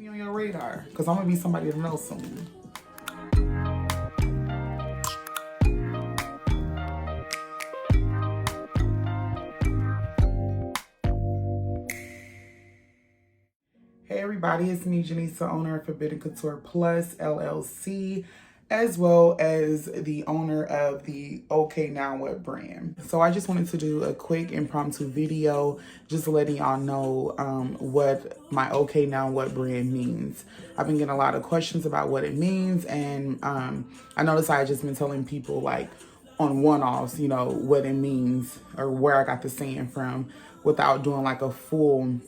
Be on your radar, because I'm gonna be somebody to know soon. Hey everybody, it's me, Janisa, owner of Forbidden Couture Plus LLC, as well as the owner of the OK Now What brand. So I just wanted to do a quick impromptu video, just letting y'all know what my OK Now What brand means. I've been getting a lot of questions about what it means, and I noticed I just been telling people like on one-offs, you know, what it means or where I got the saying from without doing like a full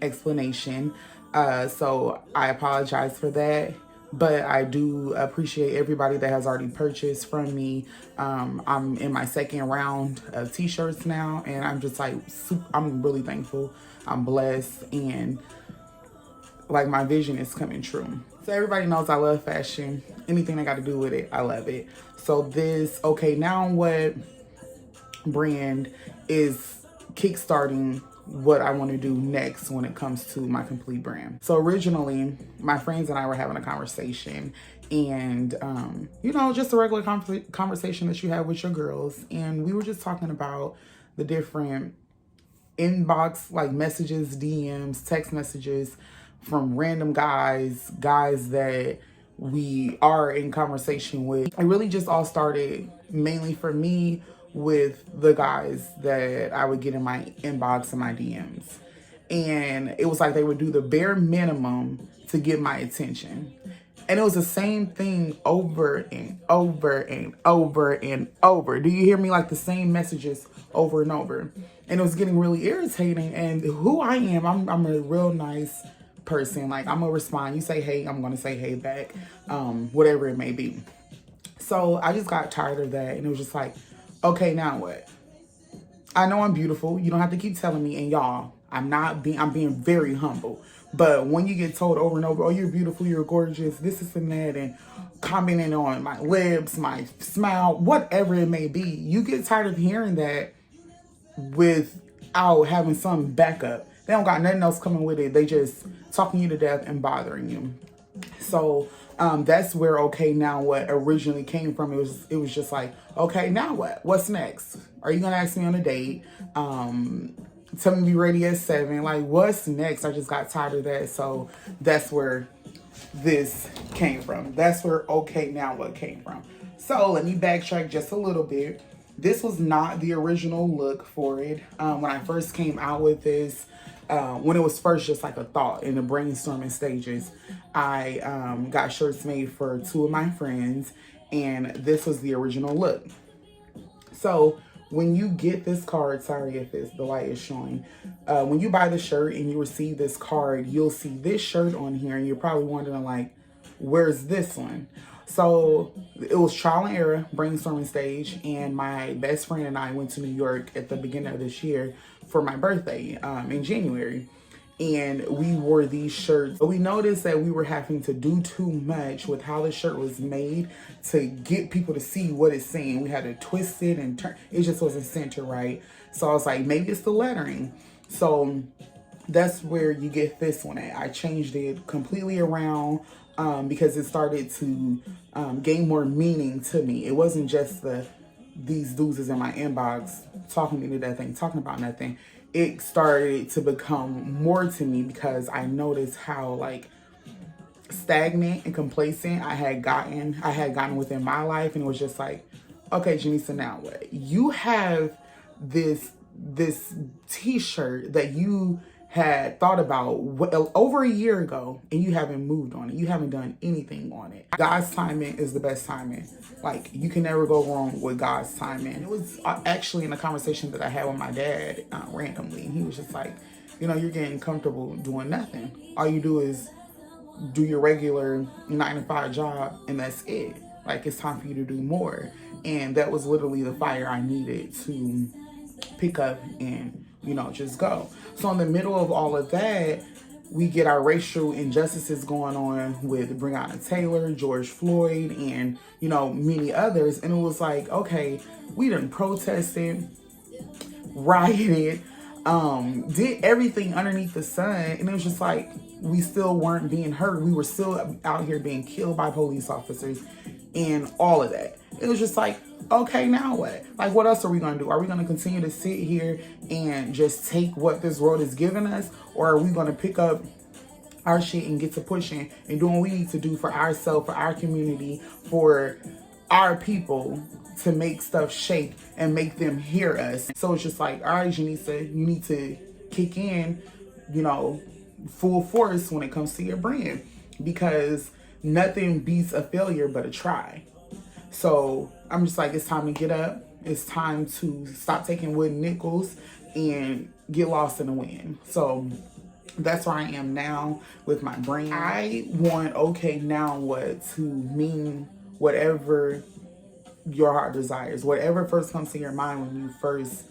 explanation. So I apologize for that, but I do appreciate everybody that has already purchased from me. I'm in my second round of t-shirts now, and I'm just like, I'm really thankful. I'm blessed, and like my vision is coming true. So everybody knows I love fashion. Anything that got to do with it, I love it. So this OK Now What brand is kickstarting what I want to do next when it comes to my complete brand. So originally, my friends and I were having a conversation, and you know, just a regular conversation that you have with your girls, and we were just talking about the different inbox like messages, DMs, text messages from random guys that we are in conversation with. It really just all started mainly for me with the guys that I would get in my inbox and my DMs. And it was like they would do the bare minimum to get my attention. And it was the same thing over and over and over and over. Do you hear me? Like the same messages over and over. And it was getting really irritating. And who I am, I'm a real nice person. Like I'm gonna respond. You say hey, I'm gonna say hey back. Whatever it may be. So I just got tired of that. And it was just like, okay, now what? I know I'm beautiful. You don't have to keep telling me. And y'all, I'm being very humble. But when you get told over and over, oh, you're beautiful, you're gorgeous, this is and that, and commenting on my lips, my smile, whatever it may be, you get tired of hearing that without having some backup. They don't got nothing else coming with it. They just talking you to death and bothering you. So that's where OK Now What originally came from. It was just like, okay, now what? What's next? Are you gonna ask me on a date? Tell me to be ready at 7. Like, what's next? I just got tired of that. So that's where this came from. That's where OK Now What came from. So let me backtrack just a little bit. This was not the original look for it. When I first came out with this, when it was first just like a thought in the brainstorming stages, I got shirts made for 2 of my friends, and this was the original look. So when you get this card, sorry if the light is showing, when you buy the shirt and you receive this card, you'll see this shirt on here, and you're probably wondering like, where's this one? So it was trial and error, brainstorming stage, and my best friend and I went to New York at the beginning of this year for my birthday in January, and we wore these shirts. But we noticed that we were having to do too much with how the shirt was made to get people to see what it's saying. We had to twist it and turn. It just wasn't centered right. So I was like, maybe it's the lettering. So that's where you get this one at. I changed it completely around because it started to gain more meaning to me. It wasn't just these dudes is in my inbox talking to me to that thing, talking about nothing. It started to become more to me because I noticed how like stagnant and complacent I had gotten within my life, and it was just like, okay, Janisa, now what? You have this t-shirt that you had thought about over a year ago, and you haven't moved on it. You haven't done anything on it. God's timing is the best timing. Like, you can never go wrong with God's timing. It was actually in a conversation that I had with my dad randomly. And he was just like, you know, you're getting comfortable doing nothing. All you do is do your regular 9-to-5 job, and that's it. Like, it's time for you to do more. And that was literally the fire I needed to pick up and, you know, just go. So in the middle of all of that, we get our racial injustices going on with Breonna Taylor, George Floyd, and, you know, many others. And it was like, okay, we done protested, rioted, did everything underneath the sun. And it was just like, we still weren't being hurt. We were still out here being killed by police officers and all of that. It was just like, okay, now what? Like, what else are we going to do? Are we going to continue to sit here and just take what this world is giving us? Or are we going to pick up our shit and get to pushing and doing what we need to do for ourselves, for our community, for our people, to make stuff shake and make them hear us? So it's just like, all right, Janisa, you need to kick in, you know, full force when it comes to your brand, because nothing beats a failure but a try. So I'm just like, it's time to get up. It's time to stop taking wooden nickels and get lost in the wind. So that's where I am now with my brand. I want okay now what to mean whatever your heart desires. Whatever first comes to your mind when you first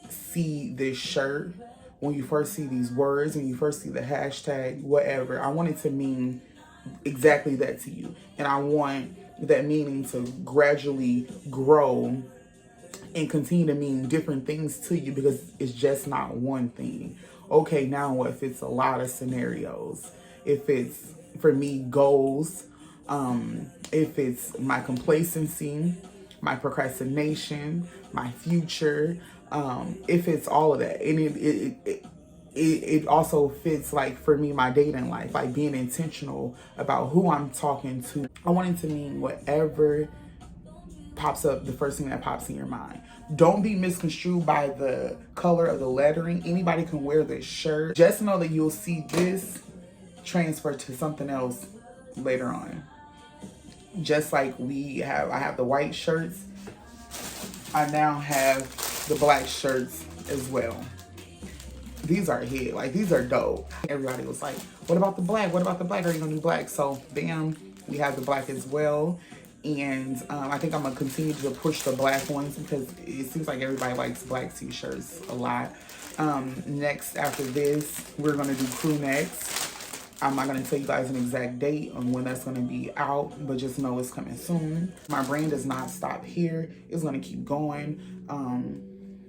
see this shirt, when you first see these words, when you first see the hashtag, whatever. I want it to mean exactly that to you. And I want that meaning to gradually grow and continue to mean different things to you, because it's just not one thing. Okay, now what if it's a lot of scenarios? If it's, for me, goals, if it's my complacency, my procrastination, my future, if it's all of that. And it also fits, like, for me, my dating life, like being intentional about who I'm talking to. I want it to mean whatever pops up, the first thing that pops in your mind. Don't be misconstrued by the color of the lettering. Anybody can wear this shirt. Just know that you'll see this transfer to something else later on. Just like I have the white shirts, I now have the black shirts as well. These are a hit. Like, these are dope. Everybody was like, what about the black? What about the black? Are you gonna do black? So bam, we have the black as well. And I think I'm gonna continue to push the black ones, because it seems like everybody likes black t-shirts a lot. Next, after this, we're gonna do crew necks. I'm not gonna tell you guys an exact date on when that's gonna be out, but just know it's coming soon. My brand does not stop here. It's gonna keep going.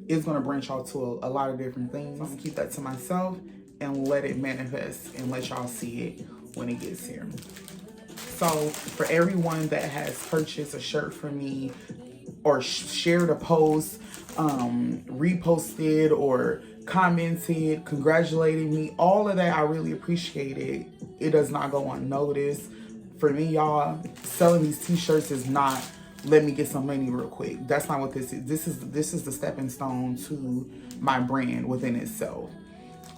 It's gonna branch out to a lot of different things. I'm gonna keep that to myself and let it manifest and let y'all see it when it gets here. So for everyone that has purchased a shirt from me, or shared a post, reposted or commented, congratulating me, all of that, I really appreciate it. It does not go unnoticed. For me, y'all, selling these t-shirts is not, let me get some money real quick. That's not what this is. This is the stepping stone to my brand within itself.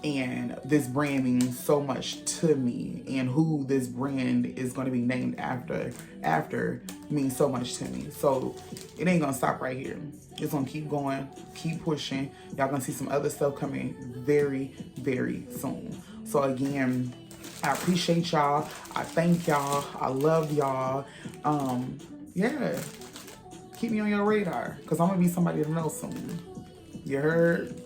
And this brand means so much to me, and who this brand is going to be named after means so much to me. So it ain't gonna stop right here. It's gonna keep going, keep pushing. Y'all gonna see some other stuff coming very, very soon. So again, I appreciate y'all. I thank y'all. I love y'all. Yeah, keep me on your radar, because I'm gonna be somebody to know soon. You heard?